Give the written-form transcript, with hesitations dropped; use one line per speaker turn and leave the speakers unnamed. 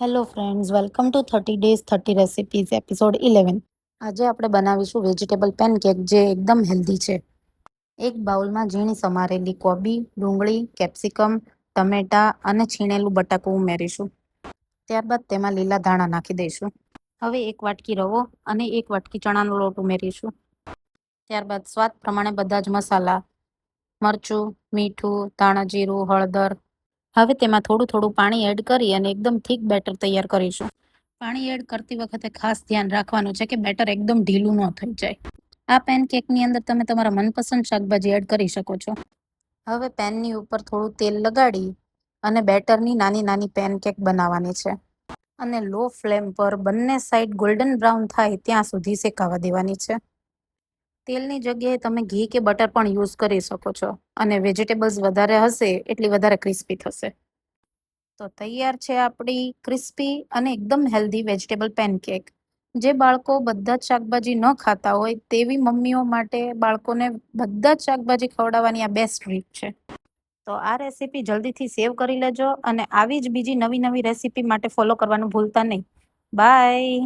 Hello friends, welcome to 30 days 30 recipes episode 11. આજે આપણે બનાવીશું વેજીટેબલ પેનકેક જે એકદમ હેલ્ધી છે. એક બાઉલમાં ઝીણી સમારેલી કોબી, ડુંગળી, કેપ્સિકમ, ટમેટા અને છીણેલું બટાકું ઉમેરીશું. ત્યારબાદ તેમાં લીલા ધાણા નાખી દઈશું. હવે એક વાટકી રવો અને એક વાટકી ચણાનો લોટ ઉમેરીશું. ત્યારબાદ સ્વાદ પ્રમાણે બધા જ મસાલા, મરચું, મીઠું, ધાણા જીરું, હળદર. હવે તેમાં થોડું થોડું પાણી એડ કરી અને એકદમ થીક બેટર તૈયાર કરીશું. પાણી એડ કરતી વખતે ખાસ ધ્યાન રાખવાનું છે કે બેટર એકદમ ઢીલું ન થઈ જાય. આ પેનકેકની અંદર તમે તમારા મનપસંદ શાકભાજી એડ કરી શકો છો. હવે પેનની ઉપર થોડું તેલ લગાડી અને બેટરની નાની નાની પેનકેક બનાવવાની છે અને લો ફ્લેમ પર બંને સાઈડ ગોલ્ડન બ્રાઉન થાય ત્યાં સુધી શેકાવા દેવાની છે. તેલની જગ્યાએ તમે ઘી કે બટર પણ યુઝ કરી શકો છો અને વેજીટેબલ્સ વધારે હશે એટલી વધારે ક્રિસ્પી થશે. તો તૈયાર છે આપણી ક્રિસ્પી અને એકદમ હેલ્ધી વેજીટેબલ પેનકેક, જે બાળકો બધા જ શાકભાજી ન ખાતા હોય તેવી મમ્મીઓ માટે બાળકોને બધા જ શાકભાજી ખવડાવવાની આ બેસ્ટ રીત છે. તો આ રેસીપી જલ્દીથી સેવ કરી લેજો અને આવી જ બીજી નવી નવી રેસીપી માટે ફોલો કરવાનું ભૂલતા નહીં. બાય.